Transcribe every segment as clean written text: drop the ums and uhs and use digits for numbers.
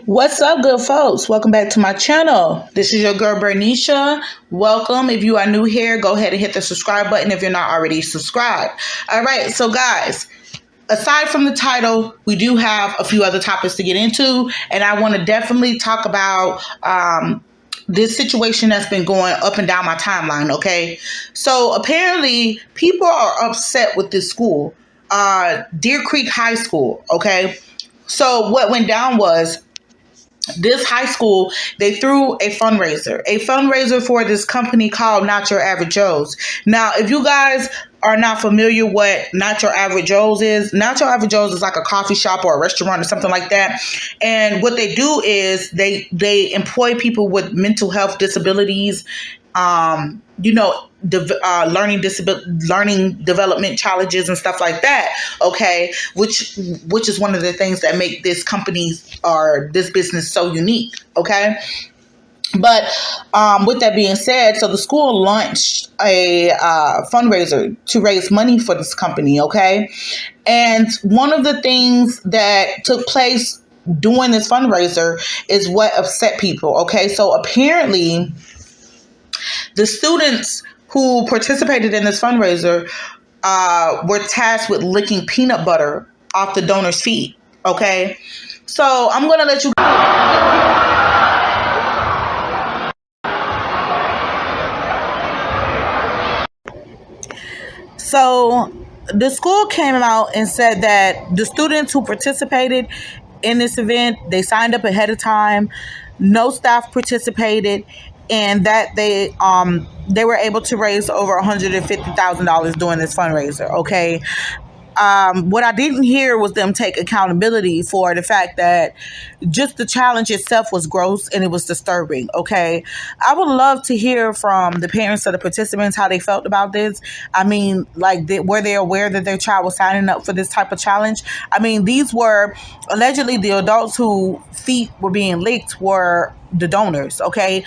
What's up, good folks? Welcome back to my channel. This is your girl Bernicia. Welcome. If you are new here, go ahead and hit the subscribe button if you're not already subscribed. All right, so guys, aside from the title, we do have a few other topics to get into, and I want to definitely talk about this situation that's been going up and down my timeline. Okay, so apparently people are upset with this school, Deer Creek High School. Okay, so what went down was this high school, they threw a fundraiser for this company called Not Your Average Joe's. Now, if you guys are not familiar what Not Your Average Joe's is, Not Your Average Joe's is like a coffee shop or a restaurant or something like that. And what they do is they employ people with mental health disabilities, learning development challenges and stuff like that. Okay, which is one of the things that make this company or this business so unique. Okay. But with that being said, so the school launched a fundraiser to raise money for this company, okay? And one of the things that took place during this fundraiser is what upset people, okay? So apparently, the students who participated in this fundraiser were tasked with licking peanut butter off the donor's feet, okay? So I'm going to let you... So the school came out and said that the students who participated in this event, they signed up ahead of time. No staff participated, and that they were able to raise over $150,000 during this fundraiser. Okay. What I didn't hear was them take accountability for the fact that just the challenge itself was gross and it was disturbing. Okay. I would love to hear from the parents of the participants how they felt about this. I mean, were they aware that their child was signing up for this type of challenge? I mean, these were allegedly the adults whose feet were being licked were the donors. Okay.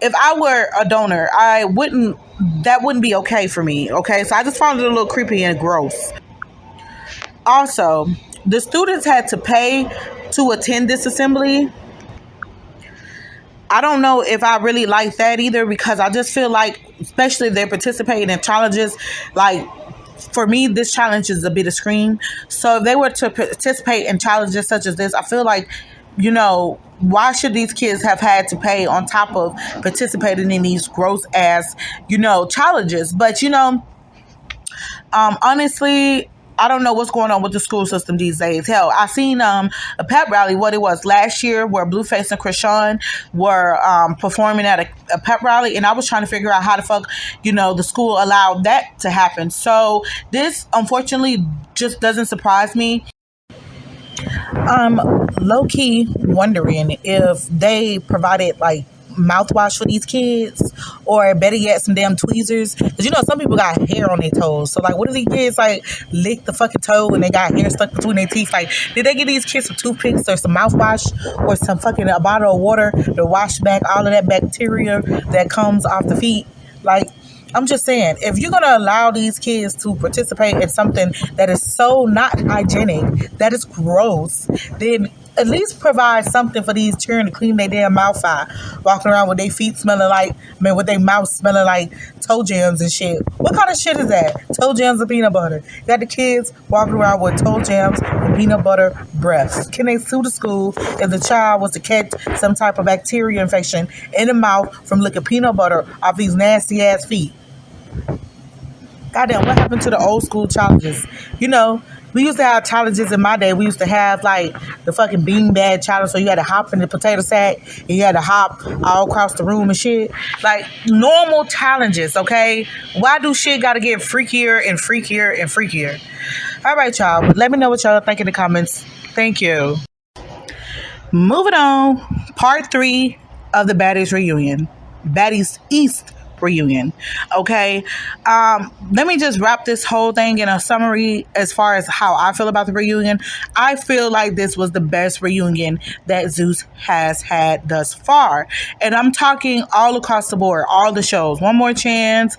If I were a donor, that wouldn't be okay for me. Okay. So I just found it a little creepy and gross. Also, the students had to pay to attend this assembly. I don't know if I really like that either, because I just feel like, especially if they're participating in challenges, like for me, this challenge is a bit extreme. So if they were to participate in challenges such as this, I feel like, why should these kids have had to pay on top of participating in these gross ass, challenges? But, honestly, I don't know what's going on with the school system these days. Hell, I seen a pep rally, what it was last year, where Blueface and Krishan were performing at a pep rally, and I was trying to figure out how the fuck, the school allowed that to happen. So this, unfortunately, just doesn't surprise me. I'm low-key wondering if they provided, mouthwash for these kids, or better yet, some damn tweezers, because some people got hair on their toes. So what if these kids lick the fucking toe and they got hair stuck between their teeth? Did they give these kids some toothpicks or some mouthwash or some fucking a bottle of water to wash back all of that bacteria that comes off the feet? I'm just saying, if you're going to allow these kids to participate in something that is so not hygienic, that is gross, then at least provide something for these children to clean their damn mouth out, walking around with their feet smelling with their mouth smelling like toe jams and shit. What kind of shit is that? Toe jams and peanut butter. You got the kids walking around with toe jams and peanut butter breath. Can they sue the school if the child was to catch some type of bacteria infection in the mouth from licking peanut butter off these nasty ass feet? Goddamn, what happened to the old school challenges? We used to have challenges in my day. We used to have the fucking beanbag challenge, so you had to hop in the potato sack and you had to hop all across the room and shit. Normal challenges, okay? Why do shit gotta get freakier and freakier and freakier? All right, y'all. Let me know what y'all think in the comments. Thank you. Moving on. Part 3 of the Baddies reunion. Baddies East reunion. Okay. Let me just wrap this whole thing in a summary as far as how I feel about the reunion. I feel like this was the best reunion that Zeus has had thus far. And I'm talking all across the board, all the shows. One More Chance,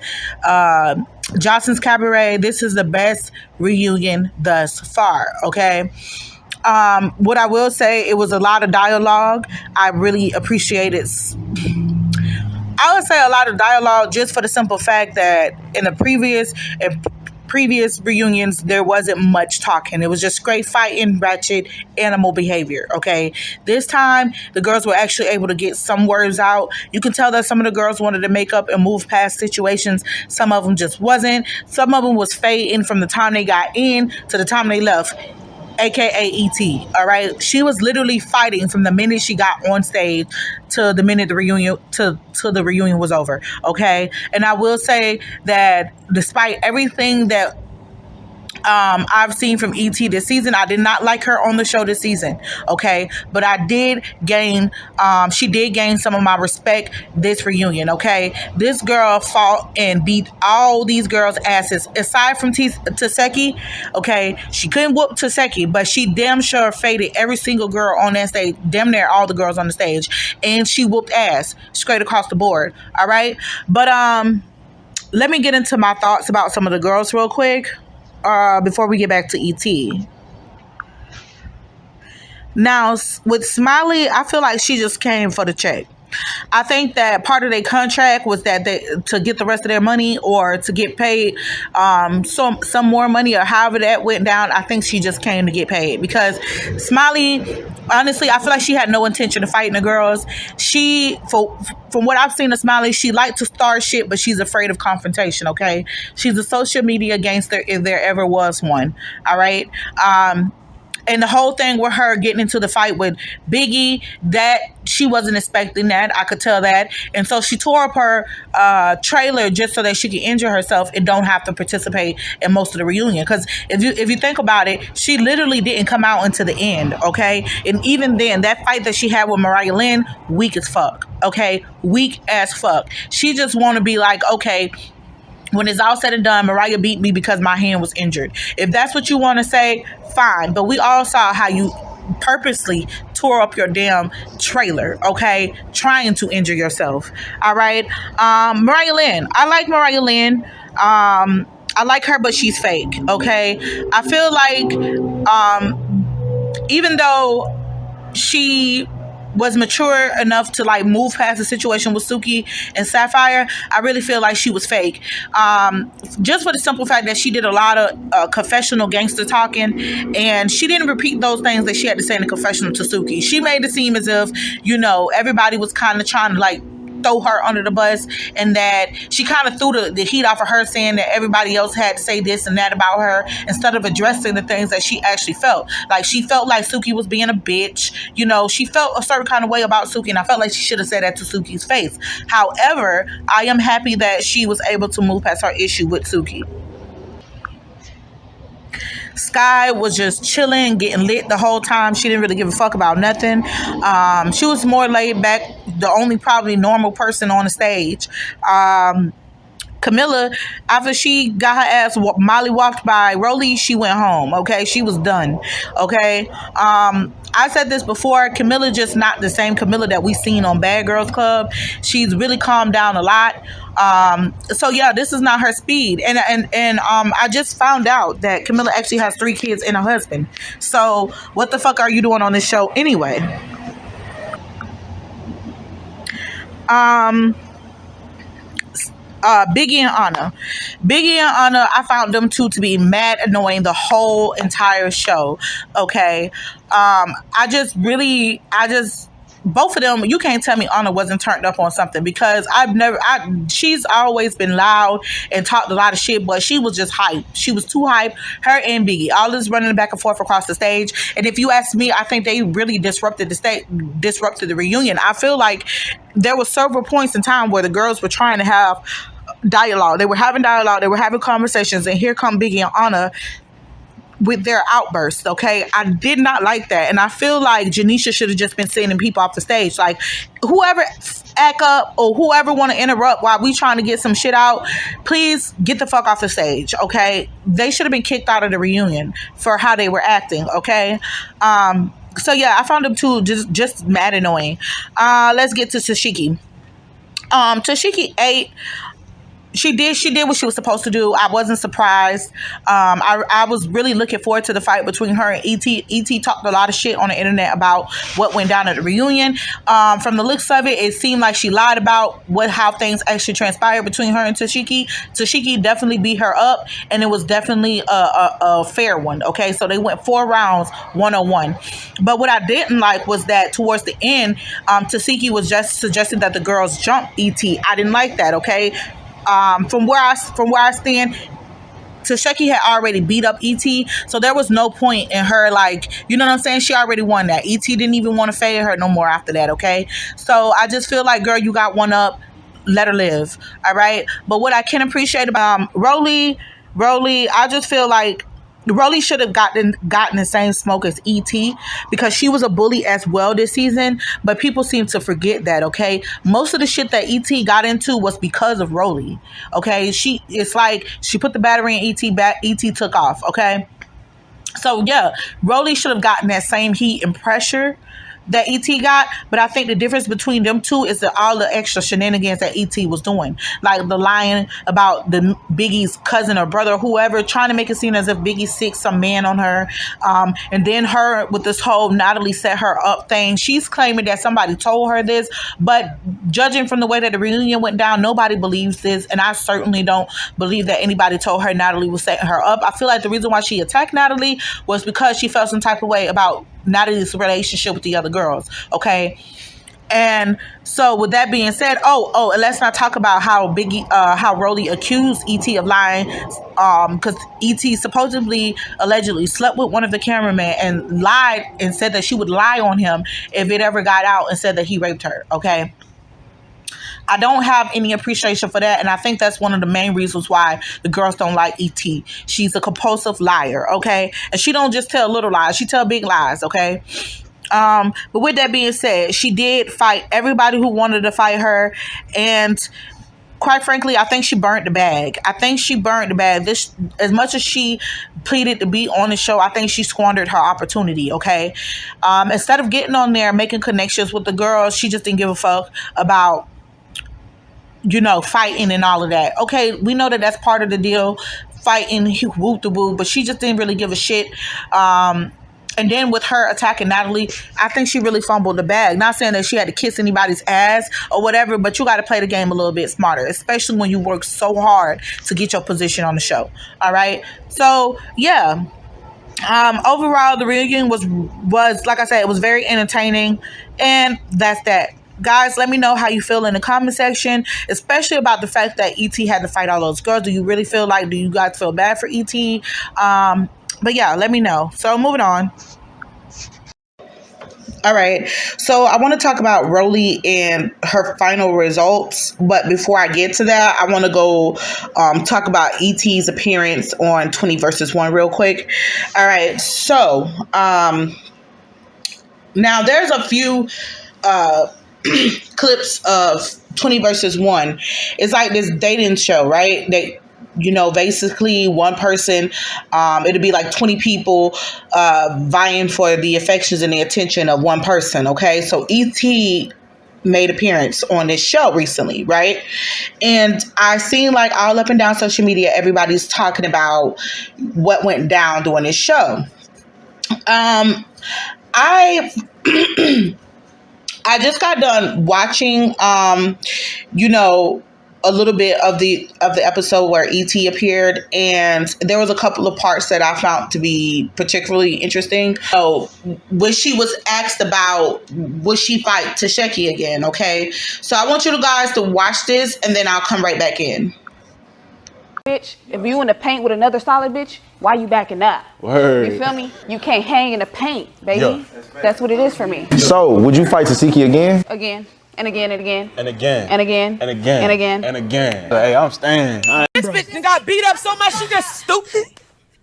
Johnson's Cabaret. This is the best reunion thus far. Okay. What I will say, it was a lot of dialogue. I really appreciated. I would say a lot of dialogue, just for the simple fact that in the previous reunions there wasn't much talking. It was just straight fighting, ratchet animal behavior. Okay, this time the girls were actually able to get some words out. You can tell that some of the girls wanted to make up and move past situations. Some of them just wasn't. Some of them was fading from the time they got in to the time they left, aka ET. All right, she was literally fighting from the minute she got on stage to the minute the reunion to the reunion was over. Okay, and I will say that despite everything that I've seen from ET this season, I did not like her on the show this season. Okay, but I did gain. She did gain some of my respect this reunion. Okay, this girl fought and beat all these girls' asses. Aside from Taseki, okay, she couldn't whoop Taseki, but she damn sure faded every single girl on that stage. Damn near all the girls on the stage, and she whooped ass straight across the board. All right, but let me get into my thoughts about some of the girls real quick. Before we get back to ET. Now, with Smiley, I feel like she just came for the check. I think that part of their contract was that they to get the rest of their money or to get paid some more money or however that went down. I think she just came to get paid because Smiley, honestly, I feel like she had no intention of fighting the girls. From what I've seen of Smiley, she liked to start shit, but she's afraid of confrontation. Okay, she's a social media gangster if there ever was one. All right. And the whole thing with her getting into the fight with Biggie, that she wasn't expecting that. I could tell that. And so she tore up her trailer just so that she could injure herself and don't have to participate in most of the reunion. Because if you think about it, she literally didn't come out until the end, okay? And even then, that fight that she had with Mariah Lynn, weak as fuck, okay? Weak as fuck. She just want to be like, okay, when it's all said and done, Mariah beat me because my hand was injured. If that's what you want to say, fine. But we all saw how you purposely tore up your damn trailer, okay? Trying to injure yourself. All right. Mariah Lynn. I like Mariah Lynn. I like her, but she's fake, okay? I feel like even though she was mature enough to like move past the situation with Suki and Sapphire, I really feel like she was fake. Just for the simple fact that she did a lot of confessional gangster talking, and she didn't repeat those things that she had to say in the confessional to Suki. She made it seem as if, everybody was kind of trying to like throw her under the bus, and that she kind of threw the heat off of her, saying that everybody else had to say this and that about her instead of addressing the things that she actually felt. Like, she felt like Suki was being a bitch. She felt a certain kind of way about Suki, and I felt like she should have said that to Suki's face. However, I am happy that she was able to move past her issue with Suki. Sky was just chilling, getting lit the whole time. She didn't really give a fuck about nothing. She was more laid back, the only probably normal person on the stage. Camilla, after she got her ass mollywopped by Rolly, she went home. Okay, she was done. Okay, I said this before. Camilla just not the same Camilla that we seen on Bad Girls Club. She's really calmed down a lot. So yeah, this is not her speed. And I just found out that Camilla actually has 3 kids and a husband. So what the fuck are you doing on this show anyway? Biggie and Anna. I found them two to be mad annoying the whole entire show. Okay. Both of them, you can't tell me Anna wasn't turned up on something, because she's always been loud and talked a lot of shit, but she was just hype. She was too hype. Her and Biggie, all this running back and forth across the stage. And if you ask me, I think they really disrupted the reunion. I feel like there were several points in time where the girls were trying to have dialogue. They were having dialogue. They were having conversations. And here come Biggie and Anna with their outbursts. Okay, I did not like that, and I feel like Janisha should have just been sending people off the stage. Like, whoever act up or whoever want to interrupt while we trying to get some shit out, please get the fuck off the stage. Okay, they should have been kicked out of the reunion for how they were acting. Okay, so yeah, I found them too just mad annoying. Let's get to Tashiki. Tashiki ate. She did what she was supposed to do. I wasn't surprised. I was really looking forward to the fight between her and Et talked a lot of shit on the internet about what went down at the reunion. From the looks of it seemed like she lied about how things actually transpired between her and Tashiki definitely beat her up, and it was definitely a fair one. Okay, so they went 4 rounds 1-on-1. But what I didn't like was that towards the end, Tashiki was just suggesting that the girls jump Et. I didn't like that. Okay. From where I stand, Tashiki had already beat up Et, so there was no point in her, like, you know what I'm saying? She already won that. Et didn't even want to fade her no more after that, okay? So I just feel like, girl, you got one up. Let her live, all right? But what I can appreciate about Rolly, I just feel like Rolly should have gotten the same smoke as Et, because she was a bully as well this season, but people seem to forget that, okay? Most of the shit that Et got into was because of Rolly, okay? It's like she put the battery in Et back, Et took off, okay? So yeah, Rolly should have gotten that same heat and pressure that Et got, but I think the difference between them two is that all the extra shenanigans that Et was doing, like the lying about the Biggie's cousin or brother or whoever, trying to make it seem as if Biggie sick some man on her, and then her with this whole Natalie set her up thing. She's claiming that somebody told her this, but judging from the way that the reunion went down, nobody believes this, and I certainly don't believe that anybody told her Natalie was setting her up. I feel like the reason why she attacked Natalie was because she felt some type of way about Natalie's relationship with the other girls, okay? And so with that being said, and let's not talk about how Rolly accused Et of lying, because Et supposedly allegedly slept with one of the cameramen and lied and said that she would lie on him if it ever got out, and said that he raped her, okay? I don't have any appreciation for that, and I think that's one of the main reasons why the girls don't like Et. She's a compulsive liar, okay? And she don't just tell little lies, she tell big lies, okay? But with that being said, she did fight everybody who wanted to fight her, and quite frankly, I think she burnt the bag. This, as much as she pleaded to be on the show, I think she squandered her opportunity, okay? Instead of getting on there, making connections with the girls, she just didn't give a fuck about, you know, fighting and all of that. Okay, we know that that's part of the deal, fighting, whoop the woo, but she just didn't really give a shit. And then with her attacking Natalie, I think she really fumbled the bag. Not saying that she had to kiss anybody's ass or whatever, but you got to play the game a little bit smarter, especially when you work so hard to get your position on the show. All right. So yeah. Overall, the reunion was like I said, it was very entertaining, and that's that. Guys, let me know how you feel in the comment section, especially about the fact that Et had to fight all those girls. Do you guys feel bad for Et? But yeah, let me know. So moving on. All right, so I want to talk about Rolly and her final results, but before I get to that, I want to go talk about ET's appearance on 20 versus 1 real quick. All right, so now there's a few clips of 20 versus 1. It's like this dating show, right? They, you know, basically one person, it'll be like 20 people vying for the affections and the attention of one person, okay? So E.T. made appearance on this show recently, right? And I seen like all up and down social media, everybody's talking about what went down during this show. I just got done watching, you know, a little bit of the episode where E.T. appeared, and there was a couple of parts that I found to be particularly interesting. So when she was asked about would she fight Tashiki again, okay? So I want you guys to watch this, and then I'll come right back in. Bitch, if you in the paint with another solid bitch, why you backing up? Word. You feel me? You can't hang in the paint, baby. Yeah. That's what it is for me. So, would you fight Tashiki again? Again. And again and again. And again. And again. And again. And again. And again. Hey, I'm staying. This bitch got beat up so much she just stupid.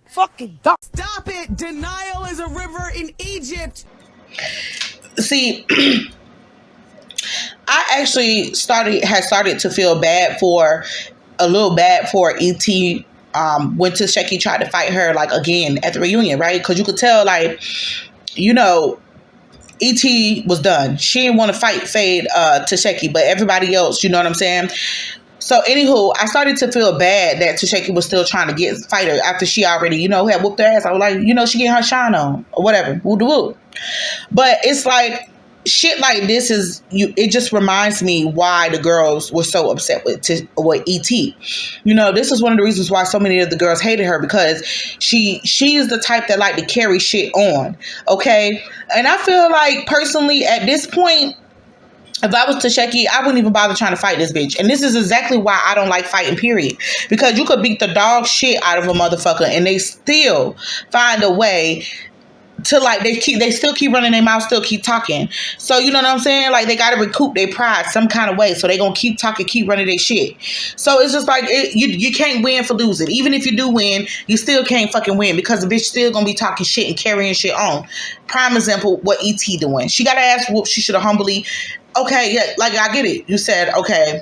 Fucking dumb. Stop it. Denial is a river in Egypt. See, I actually started to feel a little bad for E.T. When Tashiki tried to fight her, like, again at the reunion, right? Because you could tell, like, you know, E.T. was done. She didn't want to fade Tashiki, but everybody else, you know what I'm saying? So, anywho, I started to feel bad that Tashaki was still trying to fight her after she already, had whooped her ass. I was like, she getting her shine on or whatever. Woo-de-woo. But it's like, shit like this it just reminds me why the girls were so upset with E.T. This is one of the reasons why so many of the girls hated her, because she is the type that like to carry shit on, okay? And I feel like, personally, at this point, if I was Tashaki, I wouldn't even bother trying to fight this bitch. And this is exactly why I don't like fighting, period. Because you could beat the dog shit out of a motherfucker and they still find a way to, like, they still keep running their mouth, still keep talking. So, you know what I'm saying? Like, they got to recoup their pride some kind of way. So they going to keep talking, keep running their shit. So it's just like, you can't win for losing. Even if you do win, you still can't fucking win, because the bitch still going to be talking shit and carrying shit on. Prime example, what E.T. doing. She got her ass whooped. She should have humbly... Okay, yeah, like, I get it. You said, okay,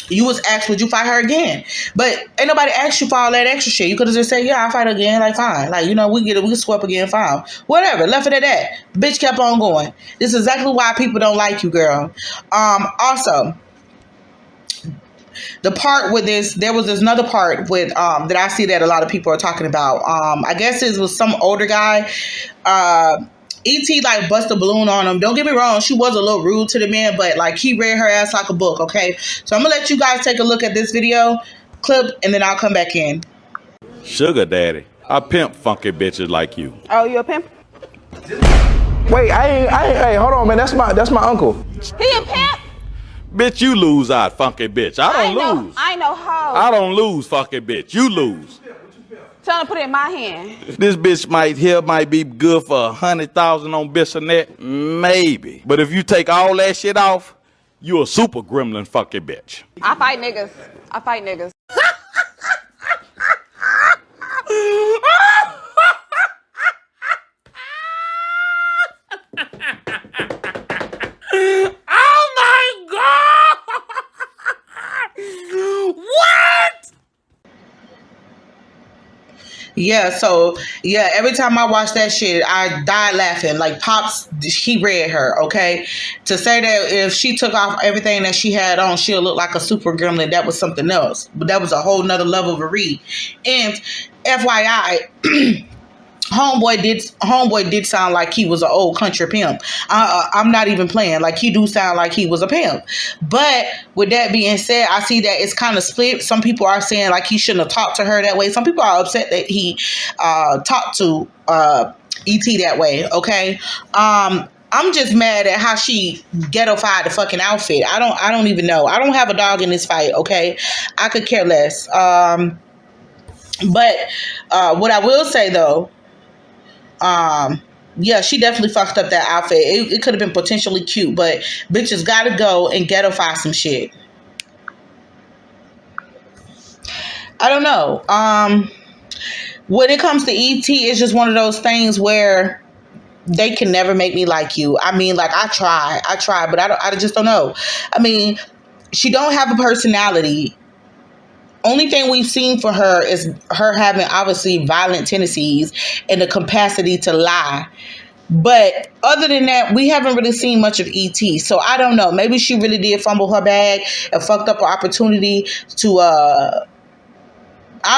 you was asked, would you fight her again? But ain't nobody asked you for all that extra shit. You could have just said, yeah, I'll fight her again. Like, fine. Like, we get it. We can swap again. Fine. Whatever. Left it at that. Bitch kept on going. This is exactly why people don't like you, girl. Also, the part with this, there was this another part with, that I see that a lot of people are talking about. I guess it was some older guy, E.T. like bust a balloon on him. Don't get me wrong, she was a little rude to the man, but like he read her ass like a book, okay? So I'm gonna let you guys take a look at this video clip and then I'll come back in. Sugar daddy. I pimp funky bitches like you. Oh, you a pimp? Wait, I ain't. Hey, hold on, man. That's my uncle. He a pimp? Bitch, you lose out, funky bitch. I don't lose. I ain't no hoe. I don't lose, funky bitch. You lose. Tell him to put it in my hand. This bitch might be good for 100,000 on Bissonnet, maybe. But if you take all that shit off, you a super gremlin fucking bitch. I fight niggas. I fight niggas. Oh my God! What? Yeah, so, yeah, every time I watch that shit, I die laughing. Like, Pops, he read her, okay? To say that if she took off everything that she had on, she'll look like a super gremlin, that was something else. But that was a whole nother level of a read. And FYI, Homeboy did sound like he was an old country pimp. I'm not even playing. Like, he do sound like he was a pimp. But with that being said, I see that it's kind of split. Some people are saying like he shouldn't have talked to her that way. Some people are upset that he talked to E.T. that way. Okay. I'm just mad at how she ghettofied the fucking outfit. I don't even know. I don't have a dog in this fight. Okay. I could care less. But what I will say though, yeah, she definitely fucked up that outfit. It could have been potentially cute, but bitches gotta go and ghettoify some shit. I don't know. When it comes to E.T., it's just one of those things where they can never make me like you. I mean, like, I try, but I just don't know. I mean, she don't have a personality. Only thing we've seen for her is her having obviously violent tendencies and the capacity to lie. But other than that, we haven't really seen much of E.T. So I don't know. Maybe she really did fumble her bag and fucked up her opportunity to, I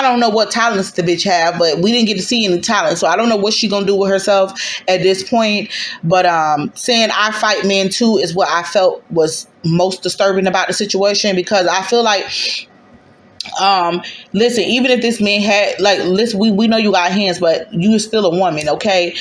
don't know what talents the bitch have, but we didn't get to see any talent. So I don't know what she gonna do with herself at this point. But saying I fight men too is what I felt was most disturbing about the situation, because I feel like, listen, even if this man had, like, listen, we know you got hands, but you are still a woman, okay?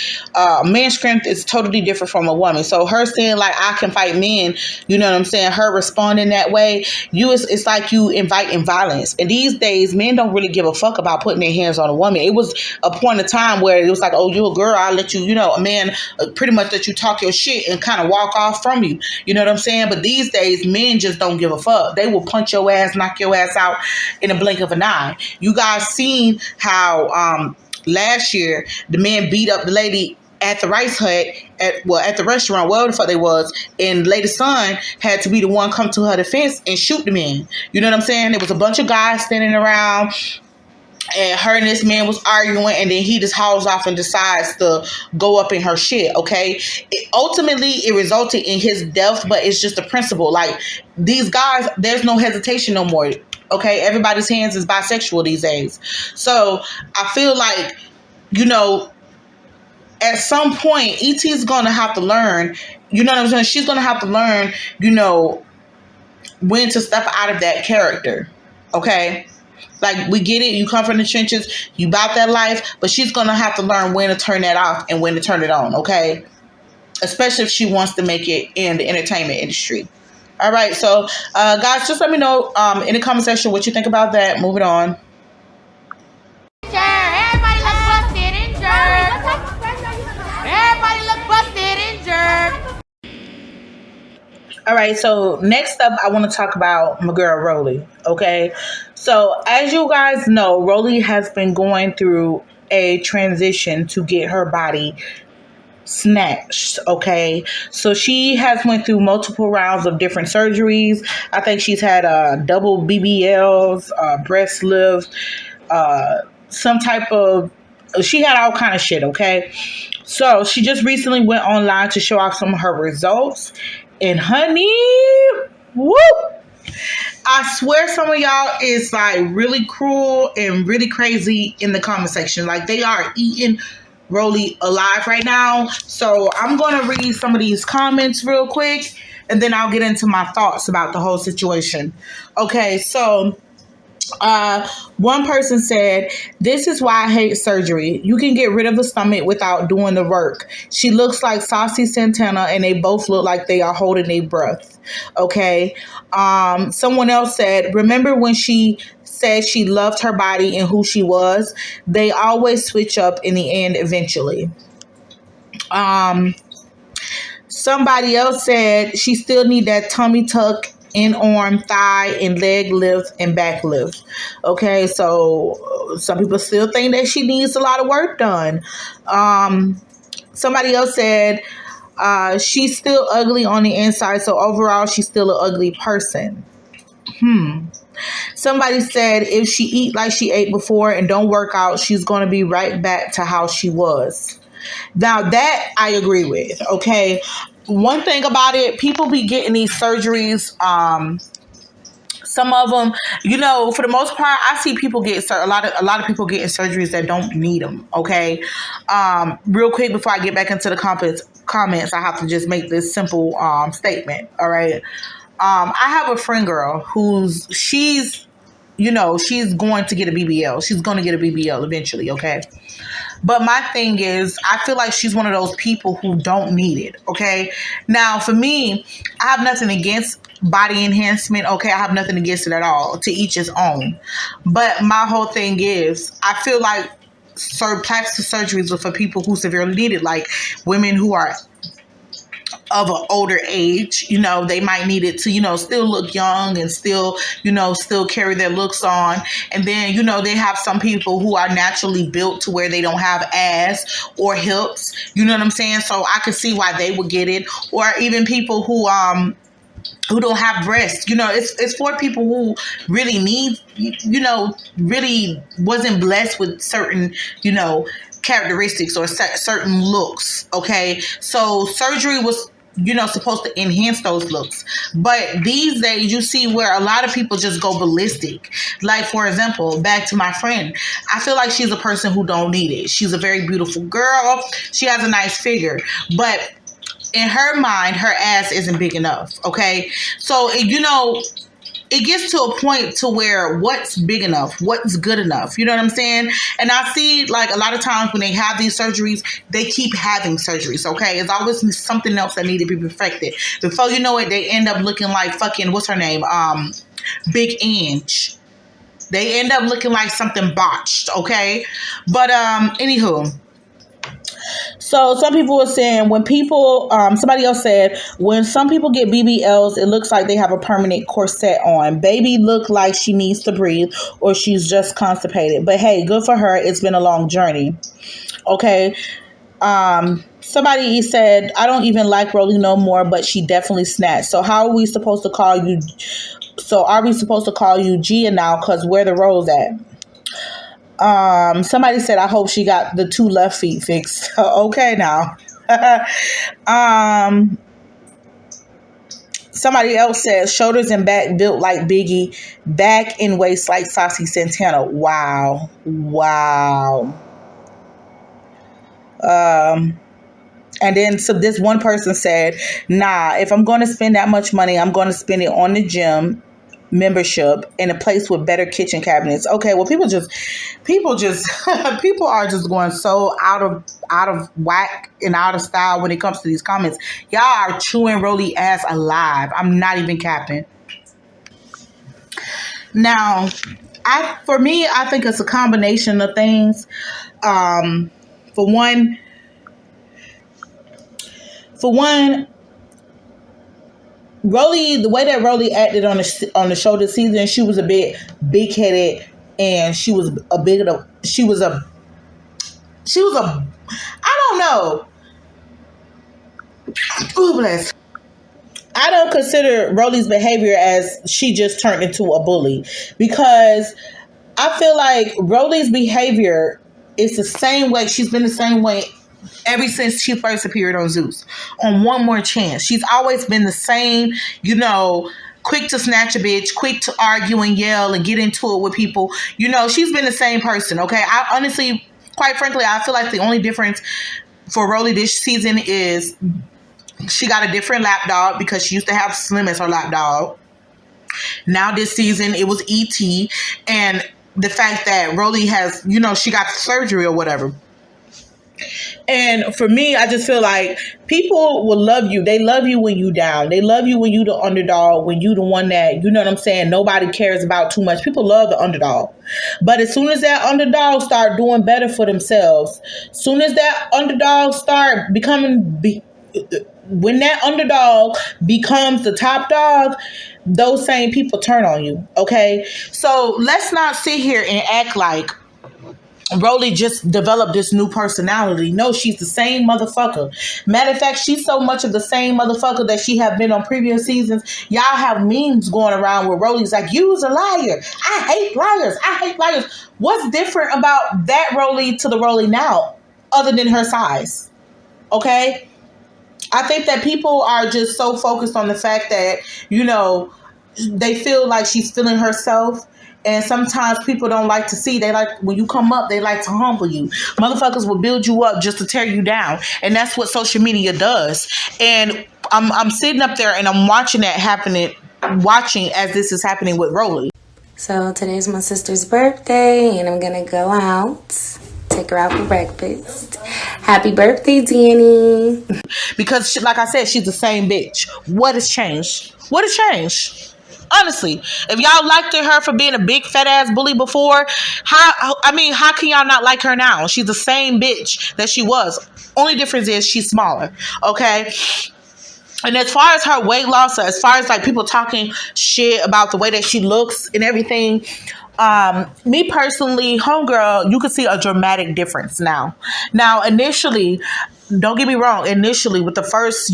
Man's strength is totally different from a woman. So her saying like I can fight men, you know what I'm saying? Her responding that way, it's like you inviting violence. And these days, men don't really give a fuck about putting their hands on a woman. It was a point of time where it was like, oh, you a girl, I'll let you, a man pretty much let you talk your shit and kind of walk off from you. You know what I'm saying? But these days, men just don't give a fuck. They will punch your ass, knock your ass out in a blink of an eye. You guys seen how last year the man beat up the lady at the Rice Hut at the restaurant, wherever the fuck they was, and the lady's son had to be the one come to her defense and shoot the man. You know what I'm saying? There was a bunch of guys standing around and her and this man was arguing, and then he just hauls off and decides to go up in her shit. Okay, ultimately it resulted in his death, but it's just a principle. Like, these guys, there's no hesitation no more. Okay, everybody's hands is bisexual these days. So I feel like, you know, at some point ET is gonna have to learn, you know what I'm saying, she's gonna have to learn, you know, when to step out of that character. Okay, like, we get it, you come from the trenches, you about that life, but she's gonna have to learn when to turn that off and when to turn it on. Okay, especially if she wants to make it in the entertainment industry. All right, so guys, just let me know in the comment section what you think about that. Moving on. Everybody look busted and jerked. Everybody look busted and jerked. All right, so next up, I want to talk about my girl Rolly. Okay, so as you guys know, Rolly has been going through a transition to get her body snatched. Okay, so she has went through multiple rounds of different surgeries. I think she's had double BBLs, breast lift, some type of, she had all kind of shit. Okay, so she just recently went online to show off some of her results, and honey, whoop, I swear some of y'all is like really cruel and really crazy in the comment section. Like, they are eating Rolly alive right now. So I'm going to read some of these comments real quick, and then I'll get into my thoughts about the whole situation. Okay, so one person said, "This is why I hate surgery. You can get rid of the stomach without doing the work. She looks like Saucy Santana, and they both look like they are holding their breath." Okay. Someone else said, "Remember when she said she loved her body and who she was? They always switch up in the end eventually." Somebody else said she still need that tummy tuck, in arm, thigh, and leg lift and back lift. Okay, so some people still think that she needs a lot of work done. Somebody else said she's still ugly on the inside, so overall she's still an ugly person. Somebody said if she eat like she ate before and don't work out, she's going to be right back to how she was. Now that I agree with. Okay, one thing about it, people be getting these surgeries. Some of them, you know, for the most part, I see people get a lot of people getting surgeries that don't need them. Okay, real quick before I get back into the comments, I have to just make this simple statement. All right, I have a friend girl she's going to get a BBL. She's going to get a BBL eventually. Okay. But my thing is, I feel like she's one of those people who don't need it, okay? Now, for me, I have nothing against body enhancement, okay? I have nothing against it at all. To each his own. But my whole thing is, I feel like plastic surgeries are for people who severely need it, like women who are of an older age. You know, they might need it to, you know, still look young and still, you know, still carry their looks on. And then, you know, they have some people who are naturally built to where they don't have ass or hips. You know what I'm saying? So I could see why they would get it. Or even people who don't have breasts. You know, it's for people who really need, you know, really wasn't blessed with certain, you know, characteristics or certain looks. Okay, so surgery was, you know, supposed to enhance those looks. But these days you see where a lot of people just go ballistic. Like, for example, back to my friend, I feel like she's a person who don't need it. She's a very beautiful girl. She has a nice figure, but in her mind, her ass isn't big enough. Okay, so you know, it gets to a point to where what's big enough, what's good enough, you know what I'm saying? And I see, like, a lot of times when they have these surgeries, they keep having surgeries, okay? It's always something else that need to be perfected. Before you know it, they end up looking like fucking, what's her name? Big Ange. They end up looking like something botched, okay? But, anywho. So some people were saying when people, somebody else said, when some people get BBLs, it looks like they have a permanent corset on. Baby look like she needs to breathe or she's just constipated. But hey, good for her. It's been a long journey. Okay. Somebody said, I don't even like Rolly no more, but she definitely snatched. So how are we supposed to call you? So are we supposed to call you Gia now? Cause where the rose at? Somebody said, I hope she got the 2 left feet fixed. Okay, now. Somebody else says, shoulders and back built like Biggie, back and waist like Saucy Santana. Wow. And then so this one person said, nah, if I'm going to spend that much money, I'm going to spend it on the gym membership in a place with better kitchen cabinets. Okay, well, people are just going so out of whack and out of style when it comes to these comments. Y'all are chewing Rolly ass alive. I'm not even capping. Now, for me, I think it's a combination of things. For one, Rolly, the way that Rolly acted on the show this season, she was a bit big headed, and she was a I don't know. Ooh, bless. I don't consider Rolly's behavior as she just turned into a bully, because I feel like Rolly's behavior is the same way. She's been the same way ever since she first appeared on Zeus, on One More Chance. She's always been the same, quick to snatch a bitch, quick to argue and yell and get into it with people. She's been the same person, okay? I honestly, quite frankly, I feel like the only difference for Rolly this season is she got a different lap dog, because she used to have Slim as her lap dog. Now this season, it was E.T. And the fact that Rolly has, she got surgery or whatever. And for me, I just feel like people will love you. They love you when you down. They love you when you the underdog, when you the one that, nobody cares about too much. People love the underdog. But as soon as that underdog start doing better for themselves, soon as that underdog start when that underdog becomes the top dog, those same people turn on you, okay? So let's not sit here and act like Rolly just developed this new personality. No, she's the same motherfucker. Matter of fact, she's so much of the same motherfucker that she have been on previous seasons. Y'all have memes going around where Rolly's like, you's a liar. I hate liars. What's different about that Rolly to the Rolly now, other than her size? Okay? I think that people are just so focused on the fact that, they feel like she's feeling herself. And sometimes people don't like to see. They like, when you come up, they like to humble you. Motherfuckers will build you up just to tear you down. And that's what social media does. And I'm sitting up there and I'm watching that happening, as this is happening with Rolly. So today's my sister's birthday, and I'm going to go out, take her out for breakfast. Happy birthday, Danny. Because, like I said, she's the same bitch. What has changed? Honestly, if y'all liked her for being a big fat ass bully before, how can y'all not like her now? She's the same bitch that she was. Only difference is she's smaller, okay? And as far as her weight loss, as far as like people talking shit about the way that she looks and everything, me personally, homegirl, you could see a dramatic difference now. Now, initially, don't get me wrong, initially with the first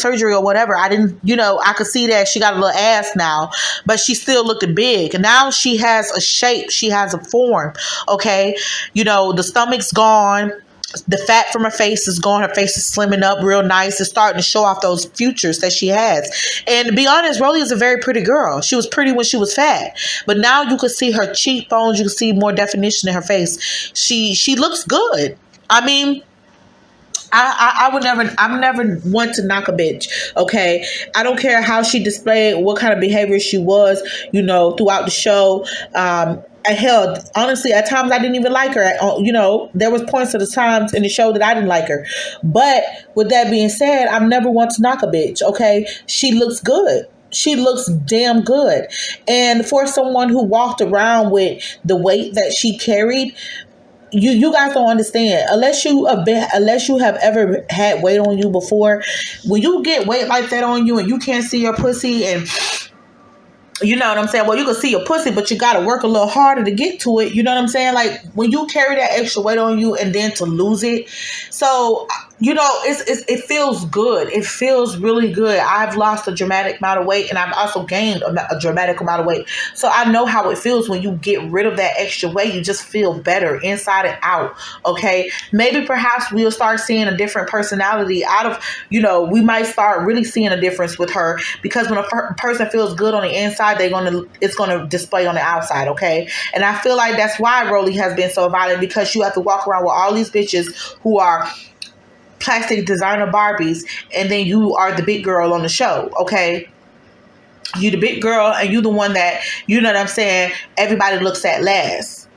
surgery or whatever, I didn't, I could see that she got a little ass now, but she still looked big. And now she has a shape, she has a form, okay? The stomach's gone. The fat from her face is gone. Her face is slimming up real nice. It's starting to show off those features that she has. And to be honest, Rolly is a very pretty girl. She was pretty when she was fat. But now you can see her cheekbones. You can see more definition in her face. She looks good. I mean, I'm never one to knock a bitch, okay? I don't care how she displayed, what kind of behavior she was, throughout the show. Hell, honestly, at times I didn't even like her. There was points of the times in the show that I didn't like her. But with that being said, I'm never one to knock a bitch, okay? She looks good. She looks damn good. And for someone who walked around with the weight that she carried, you guys don't understand. Unless you have ever had weight on you before, when you get weight like that on you and you can't see your pussy, and you know what I'm saying? Well, you can see your pussy, but you got to work a little harder to get to it. You know what I'm saying? Like when you carry that extra weight on you and then to lose it. So you know, it feels good. It feels really good. I've lost a dramatic amount of weight, and I've also gained a dramatic amount of weight. So I know how it feels when you get rid of that extra weight. You just feel better inside and out. Okay, maybe perhaps we'll start seeing a different personality out of, you know, we might start really seeing a difference with her, because when a person feels good on the inside, it's gonna display on the outside. Okay, and I feel like that's why Rolly has been so violent, because you have to walk around with all these bitches who are plastic designer Barbies, and then you are the big girl on the show. Okay, you the big girl, and you the one that, you know what I'm saying, everybody looks at last.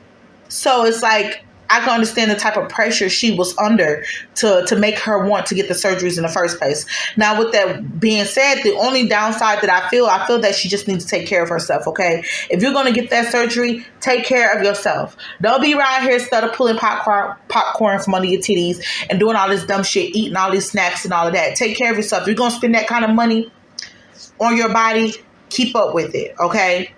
So it's like, I can understand the type of pressure she was under to make her want to get the surgeries in the first place. Now, with that being said, the only downside that I feel that she just needs to take care of herself, okay? If you're going to get that surgery, take care of yourself. Don't be around here instead of pulling popcorn from under your titties and doing all this dumb shit, eating all these snacks and all of that. Take care of yourself. If you're going to spend that kind of money on your body, keep up with it, okay?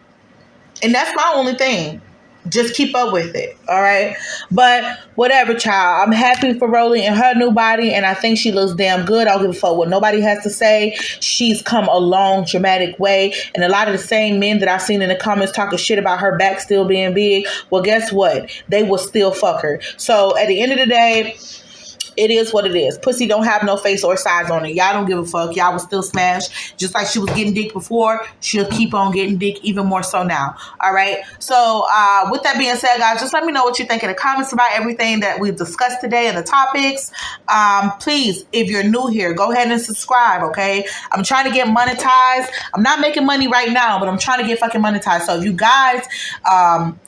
And that's my only thing. Just keep up with it, all right? But whatever, child. I'm happy for Rolly and her new body, and I think she looks damn good. I don't give a fuck what nobody has to say. She's come a long, dramatic way, and a lot of the same men that I've seen in the comments talking shit about her back still being big, well, guess what? They will still fuck her. So at the end of the day, it is what it is. Pussy don't have no face or size on it. Y'all don't give a fuck. Y'all will still smash. Just like she was getting dick before, she'll keep on getting dick even more so now. All right? So with that being said, guys, just let me know what you think in the comments about everything that we've discussed today and the topics. Please, if you're new here, go ahead and subscribe, okay? I'm trying to get monetized. I'm not making money right now, but I'm trying to get fucking monetized. So if you guys,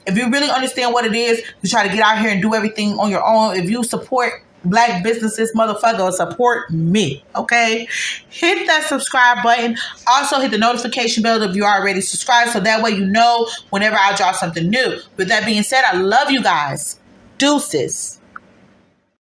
if you really understand what it is, you try to get out here and do everything on your own. If you support Black businesses, motherfucker, support me, okay? Hit that subscribe button. Also, hit the notification bell if you already subscribed, so that way you know whenever I drop something new. With that being said, I love you guys. Deuces.